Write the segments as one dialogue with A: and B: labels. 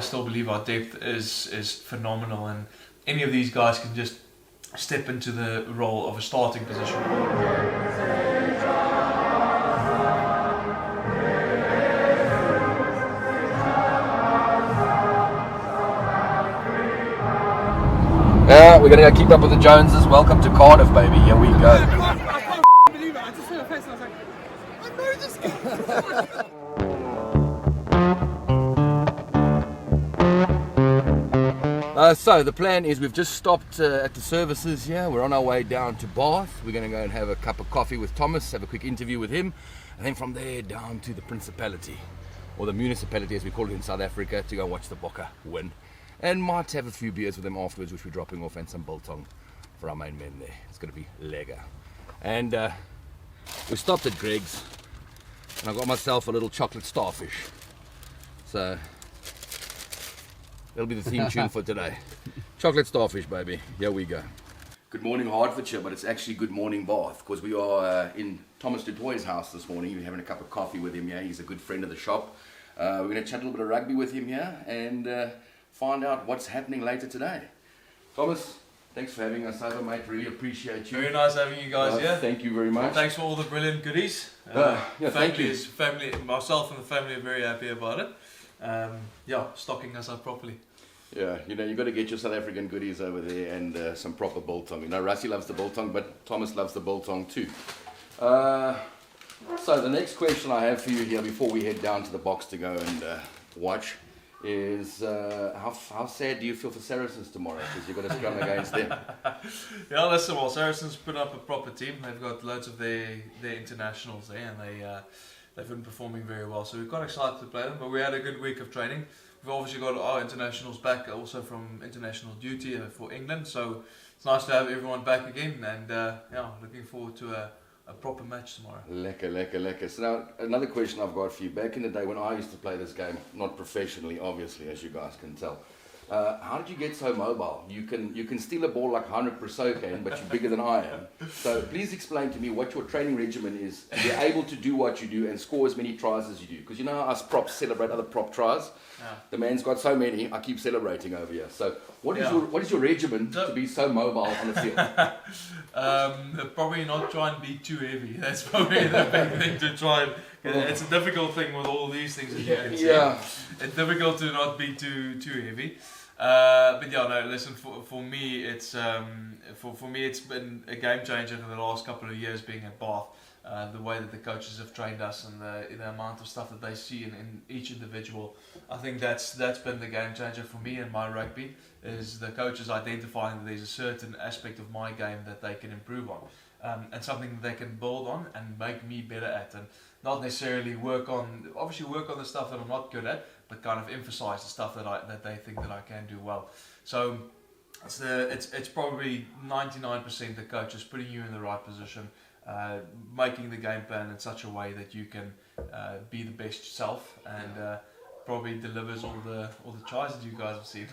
A: I still believe our depth is phenomenal, and any of these guys can just step into the role of a starting position.
B: We're going to go keep up with the Joneses. Welcome to Cardiff, baby. Here we go.
C: I can't believe it. I just saw your face and I was like, I know this guy.
B: So the plan is we've just stopped at the services here. We're on our way down to Bath. We're going to go and have a cup of coffee with Thomas, have a quick interview with him, and then from there down to the Principality, or the Municipality as we call it in South Africa, to go watch the Bokke win. And might have a few beers with them afterwards, which we're dropping off, and some biltong for our main men there. It's going to be Lega. And we stopped at Greg's, and I got myself a little chocolate starfish. So that'll be the theme tune for today. Chocolate starfish, baby. Here we go. Good morning, Hertfordshire, but it's actually good morning, Bath, because we are in Thomas du Toit's house this morning. We're having a cup of coffee with him here. He's a good friend of the shop. We're going to chat a little bit of rugby with him here, and find out what's happening later today. Thomas, thanks for having us over, mate. Really appreciate you.
A: Very nice having you guys here.
B: Thank you very much.
A: Thanks for all the brilliant goodies.
B: Thank you.
A: Family, myself and the family are very happy about it. Stocking us up properly.
B: Yeah, you've got to get your South African goodies over there, and some proper biltong. Rassie loves the biltong, but Thomas loves the biltong too. So the next question I have for you here before we head down to the box to go and watch is how sad do you feel for Saracens tomorrow, because you've got to scrum against them?
A: Yeah, listen, well, Saracens put up a proper team. They've got loads of their internationals there, and they've been performing very well, so we're quite excited to play them. But we had a good week of training. We've obviously got our internationals back also from international duty for England, so it's nice to have everyone back again, and looking forward to a proper match tomorrow. Lekker.
B: So now, another question I've got for you. Back in the day when I used to play this game, not professionally, obviously, as you guys can tell, how did you get so mobile? You can steal a ball like 100% can, but you're bigger than I am. So please explain to me what your training regimen is. You're able to do what you do and score as many tries as you do. Because you know how us props celebrate other prop tries? Yeah. The man's got so many, I keep celebrating over here. So what is your regimen to be so mobile on the field?
A: Probably not try and be too heavy. That's probably the big thing to try and... It's a difficult thing with all these things that you can see. Yeah. It's difficult to not be too heavy. Listen. For me, it's been a game changer for the last couple of years being at Bath. The way that the coaches have trained us and the amount of stuff that they see in each individual, I think that's been the game changer for me in my rugby. Is the coaches identifying that there's a certain aspect of my game that they can improve on, and something that they can build on and make me better at, and not necessarily work on the stuff that I'm not good at, but kind of emphasize the stuff that they think that I can do well. So it's probably 99% the coaches putting you in the right position, making the game plan in such a way that you can be the best yourself, and probably delivers all the tries that you guys have seen.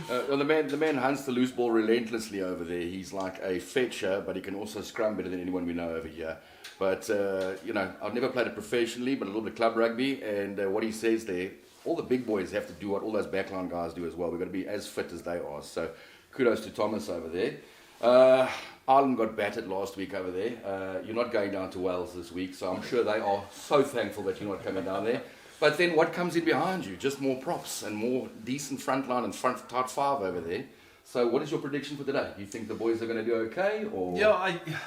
B: Well, the man hunts the loose ball relentlessly over there. He's like a fetcher, but he can also scrum better than anyone we know over here. But I've never played it professionally, but a little bit of club rugby, and what he says there, all the big boys have to do what all those backline guys do as well. We've got to be as fit as they are. So kudos to Thomas over there. Ireland got battered last week over there. You're not going down to Wales this week, so I'm sure they are so thankful that you're not coming down there. But then what comes in behind you? Just more props and more decent front line and front tight five over there. So what is your prediction for today? Do you think the boys are going to do okay? Or
A: yeah,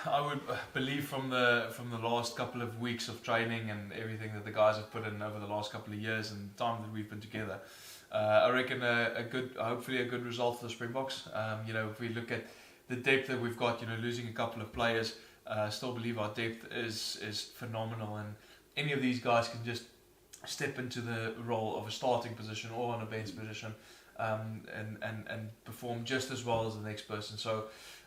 A: I would believe from the last couple of weeks of training and everything that the guys have put in over the last couple of years and time that we've been together, I reckon hopefully a good result for the Springboks. If we look at the depth that we've got, losing a couple of players, still believe our depth is phenomenal, and any of these guys can just step into the role of a starting position or on a bench position, and perform just as well as the next person. So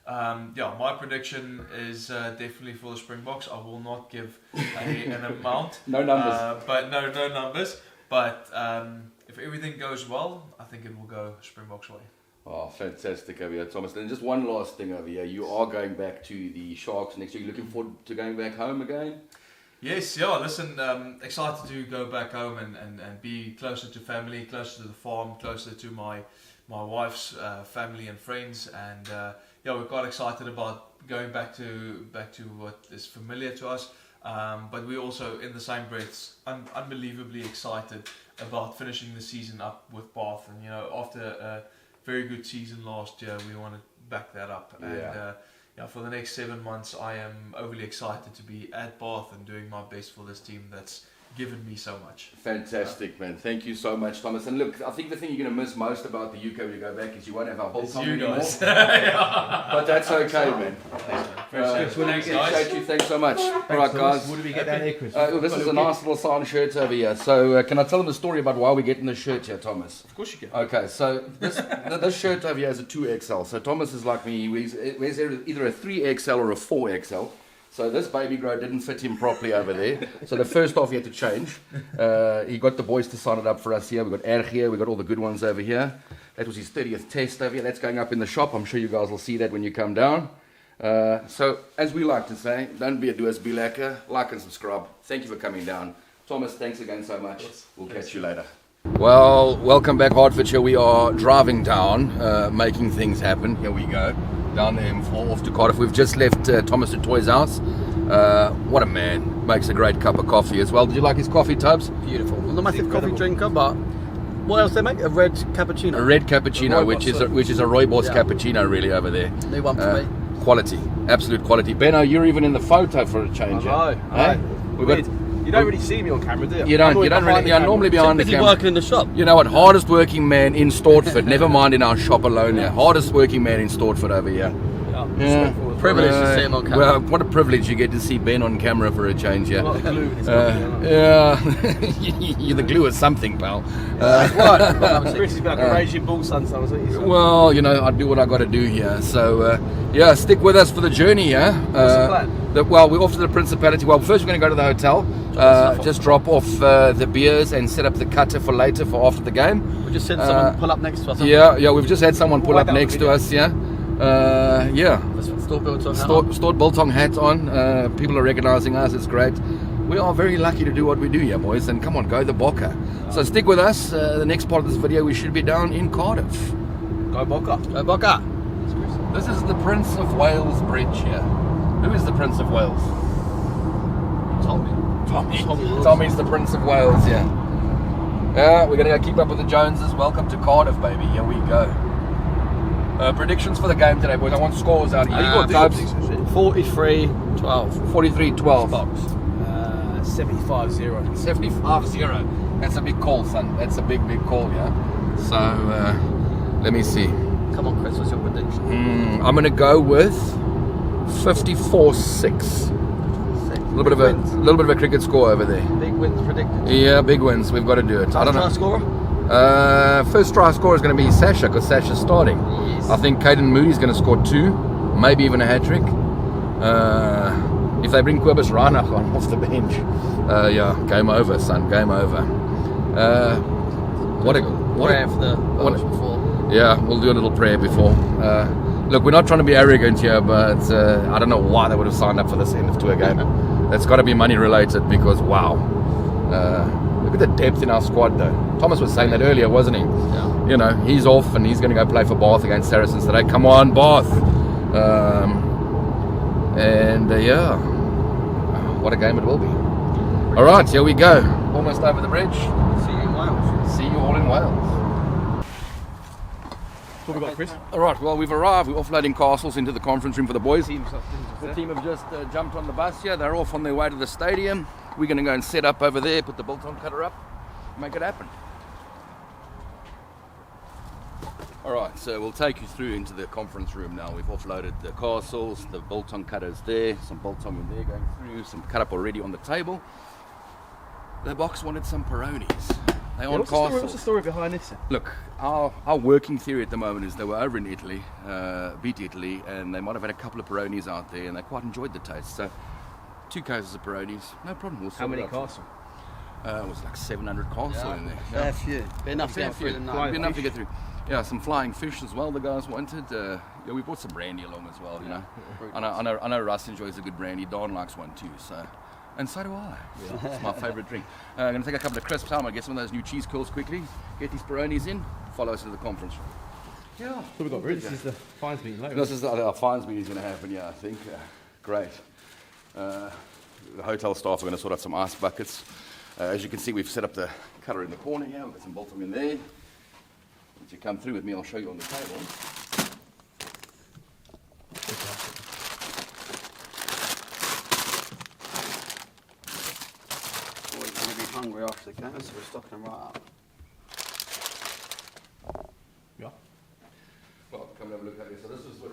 A: my prediction is definitely for the Springboks. I will not give an amount.
B: No numbers.
A: But no numbers. But if everything goes well, I think it will go Springboks' way.
B: Oh, fantastic over here, Thomas. And just one last thing over here. You are going back to the Sharks next year. Are you looking forward to going back home again?
A: Yes, yeah, listen, excited to go back home and be closer to family, closer to the farm, closer to my wife's family and friends, and yeah, we're quite excited about going back to what is familiar to us, but we're also in the same breath unbelievably excited about finishing the season up with Bath, and after a very good season last year, we want to back that up, and for the next 7 months I am overly excited to be at Bath and doing my best for this team that's given me so much.
B: Fantastic, man. Thank you so much, Thomas. And look, I think the thing you're going to miss most about the UK when you go back is you won't have our whole time anymore. But that's okay, man. Appreciate you. Thanks so much. All right, guys.
D: What do we get down here, Chris?
B: This is a nice little signed shirt over here. So can I tell them the story about why we're getting this shirt here, Thomas?
D: Of course you can.
B: Okay, so this shirt over here is a 2XL. So Thomas is like me. He wears either a 3XL or a 4XL. So this baby grow didn't fit him properly over there. So the first off he had to change. He got the boys to sign it up for us here. We got Erg here. We got all the good ones over here. That was his 30th test over here. That's going up in the shop. I'm sure you guys will see that when you come down. So as we like to say, don't be a doers, be lekker. Like and subscribe. Thank you for coming down. Thomas, thanks again so much. We'll catch you later. Well, welcome back, Hertfordshire. We are driving down, making things happen. Here we go. Down there off to Cardiff. We've just left Thomas at Toit's house. What a man. Makes a great cup of coffee as well. Did you like his coffee, Tubbs?
E: Beautiful. I'm not a massive coffee drinker, but what else they make? A red cappuccino.
B: A red cappuccino, which is a rooibos cappuccino really over there.
E: New one for me.
B: Quality. Absolute quality. Benno, you're even in the photo for a change.
D: I know. You don't really see me on camera, do you?
B: You don't really. You're normally behind the camera.
E: Working in the shop.
B: You know what? Hardest working man in Stortford. Never mind in our shop alone. Yeah. Hardest working man in Stortford over here.
E: Yeah. Privilege to see him on camera.
B: Well, what a privilege you get to see Ben on camera for a change. Yeah.
D: Like the glue in his
B: You're the glue of something, pal.
D: Chris is like a raging bull sometimes.
B: Well, I do what I got to do here. So, stick with us for the journey. Yeah.
D: What's the plan?
B: We're off to the Principality. Well, first we're going to go to the hotel. Just drop off the beers and set up the cutter for later for after the game.
E: We just had someone pull up next to us.
B: Yeah. We've just had someone pull up next to us. Yeah. Stored Biltong hat on. People are recognising us. It's great. We are very lucky to do what we do here, boys. And come on, go the Bokke. So stick with us. The next part of this video, we should be down in Cardiff.
D: Go Bokke.
E: Go Bokke.
B: This is the Prince of Wales Bridge here. Who is the Prince of Wales? Tommy's the Prince of Wales, yeah. We're going to go keep up with the Joneses. Welcome to Cardiff, baby. Here we go. Predictions for the game today, boys. I want scores out of you.
E: 43-12.
B: 43-12.
E: Box.
D: 75-0.
B: 75-0. That's a big call, son. That's a big call, yeah. So, let me see.
E: Come on, Chris. What's your prediction?
B: I'm going to go with 54-6. A little bit of a cricket score over there.
E: Big wins predicted.
B: Yeah, big wins. We've got to do it. I don't know.
E: Scorer?
B: First try scorer is going to be Sasha, because Sasha's starting.
E: Yes.
B: I think Caden Moody's going to score 2, maybe even a hat trick. If they bring Quibus Reinach on off the bench, game over, son. Game over.
E: Prayer for the before.
B: Yeah, we'll do a little prayer before. Look, we're not trying to be arrogant here, but I don't know why they would have signed up for this end of tour game. That's got to be money related, because wow. Look at the depth in our squad, though. Thomas was saying that earlier, wasn't he? Yeah. He's off and he's going to go play for Bath against Saracens today. Come on, Bath. What a game it will be. All right, here we go. Almost over the bridge.
E: See you in Wales.
B: See you all in Wales.
D: What have we got, Chris?
B: All right, well, we've arrived. We're offloading castles into the conference room for the boys. The team have just jumped on the bus here. They're off on their way to the stadium. We're going to go and set up over there, put the biltong cutter up, make it happen. All right, so we'll take you through into the conference room now. We've offloaded the castles, the biltong cutters there, some biltong in there going through, some cut up already on the table. The box wanted some Peronis. They want castles.
D: What's the story behind this?
B: Look, our working theory at the moment is they were over in Italy, beat Italy, and they might have had a couple of Peronis out there, and they quite enjoyed the taste. So 2 cases of Peronis, no problem. We'll
D: How many castles?
B: It was like 700 castles in there.
E: Fair few. Enough to get through the night.
B: Enough to get through. Yeah, some flying fish as well. The guys wanted. We brought some brandy along as well. I know Russ enjoys a good brandy. Don likes one too. So And so do I. It's my favourite drink. I'm going to take a couple of crisps home. I get some of those new cheese curls quickly. Get these Peronis in. Follow us to the conference room. Yeah.
E: So we've got this is the fines meeting later.
B: This is our fines meeting is going to happen, yeah, I think. Great. The hotel staff are going to sort out some ice buckets. As you can see, we've set up the cutter in the corner here. We've got some biltong in there. Once you come through with me, I'll show you on the table.
E: We're going to be hungry after the game, so we're stocking them right up. Yeah.
B: Well, come and have a look at it. So this is what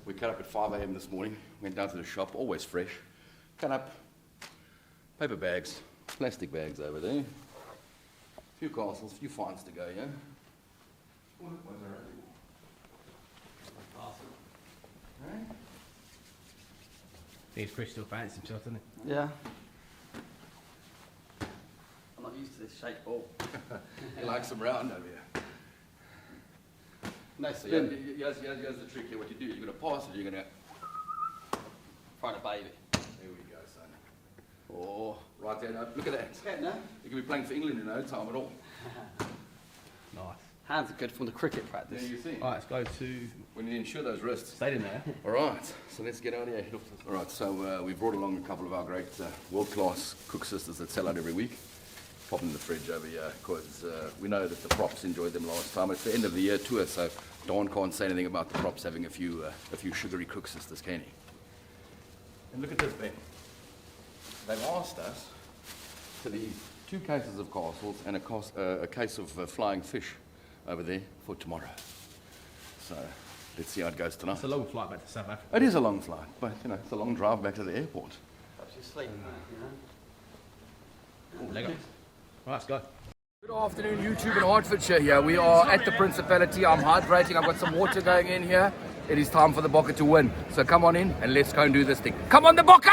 B: we cut up at 5 a.m. this morning. Went down to the shop, always fresh. Cut up paper bags, plastic bags over there. A few castles, a few fines to go, yeah?
D: He's Chris still fancy himself, doesn't he?
E: Yeah. I'm not used to this shaped ball.
B: He likes them round over here.
E: Nice
B: So
E: spin.
B: here's the trick here. What you do, you're going to pass it, you're going to...
E: Find a baby.
B: There we go, son. Oh, right there. Now, look at that. You can be playing for England in no time at all.
D: Nice.
E: Hands are good from the cricket
B: There
E: practice.
B: you see.
D: Alright, let's go to...
B: We need to ensure those wrists.
D: Stayed in there.
B: All right, so let's get out of here. All right, so we brought along a couple of our great world-class cook sisters that sell out every week. Pop them in the fridge over here because we know that the props enjoyed them last time. It's the end of the year tour, so Don can't say anything about the props having a few sugary cook sisters, can he? And look at this, Ben. They've asked us to leave 2 cases of castles and a case of flying fish over there for tomorrow. So let's see how it goes tonight.
D: It's a long flight back to South Africa.
B: It is a long flight, but you know, it's a long drive back to the airport.
E: Perhaps you're sleeping, you know?
D: Lego. Right, let's go.
B: Good afternoon, YouTube in Hertfordshire here. We are at the Principality. I'm hydrating. I've got some water going in here. It is time for the Bokke to win. So come on in and let's go and do this thing. Come on, the Bokke!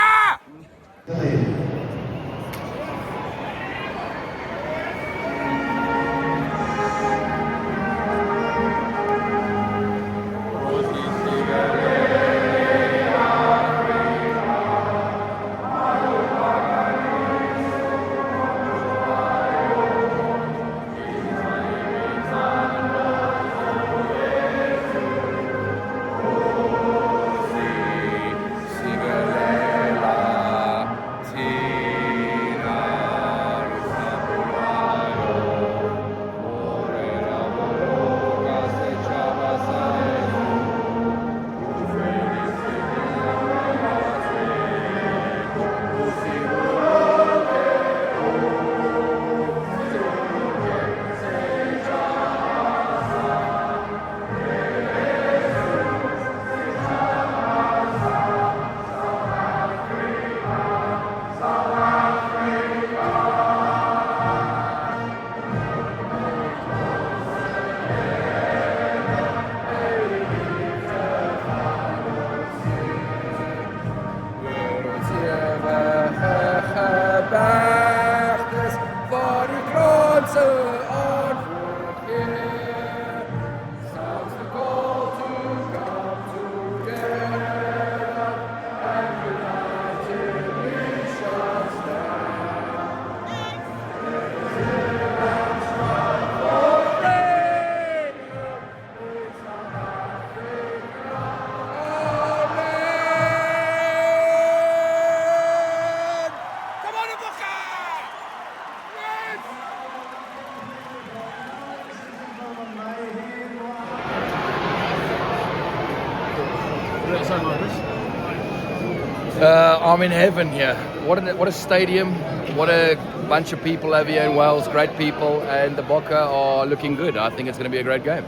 B: I'm in heaven here. What a stadium. What a bunch of people over here in Wales. Great people. And the Bokke are looking good. I think it's going to be a great game.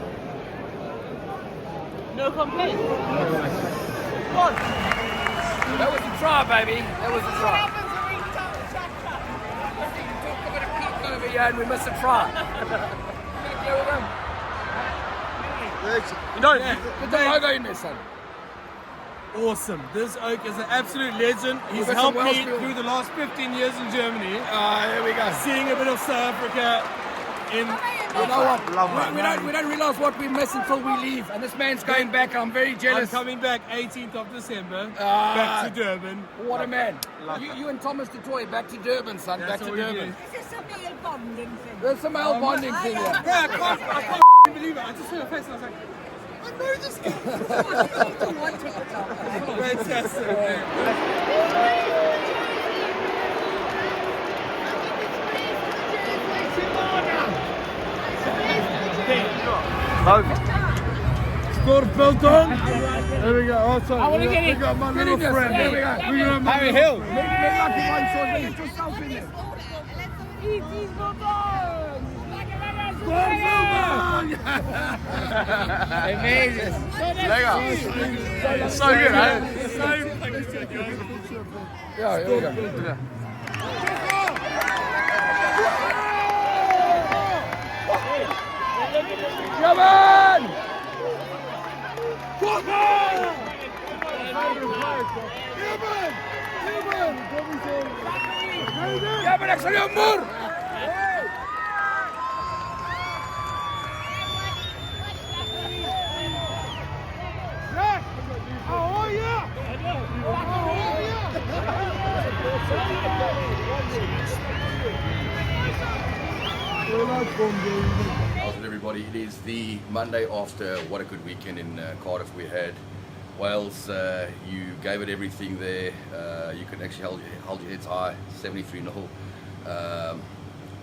C: No complaints.
B: That was a try, baby. That was a try. Talk about a peak over here and we missed a try.
C: You know,
B: Put the logo in there, son.
C: awesome. This Oak is an absolute legend. He's
B: got
C: helped
B: some
C: me
B: Welsh people.
C: through the last 15 years in Germany.
B: There we go.
C: Seeing a bit of South Africa in
F: You know what? We don't realise what we miss until we leave. And this man's going back. I'm very jealous.
C: I'm coming back 18th of December, back to Durban.
F: What a man. You and Thomas du Toit back to Durban, son.
C: That's
F: back to
C: what we
F: Durban.
C: do.
G: This is some male bonding thing.
F: There's some male bonding thing here.
C: Yeah, I can't believe it. I just saw your face and I was like, I know this guy. Fantastic.
E: Scored Biltong. There we go. Oh, sorry.
F: I want to get
E: We
F: in.
E: got my
F: Get
E: little
F: in this.
E: friend.
F: There we go.
E: We got my
F: Harry
E: little-
F: Hill. Make like you want to get yourself in there. Amazing.
B: So good, eh?
F: Yeah, here we go. Come on! Ja, maar ik zal je moer!
B: How's it, everybody? It is the Monday after what a good weekend in Cardiff we had. Wales, you gave it everything there. You could actually hold your heads high, 73-0.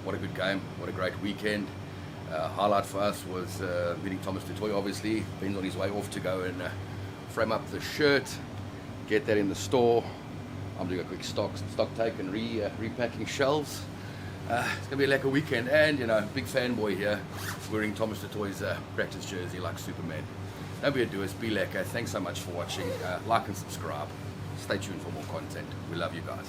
B: What a good game, what a great weekend. Highlight for us was meeting Thomas du Toit, obviously. Ben's on his way off to go and frame up the shirt, get that in the store. I'm doing a quick stock take and repacking shelves. It's going to be like a weekend, and you know, big fanboy here, wearing Thomas du Toit's practice jersey like Superman. Don't be a doers, be lekker. Thanks so much for watching. Like and subscribe. Stay tuned for more content. We love you guys.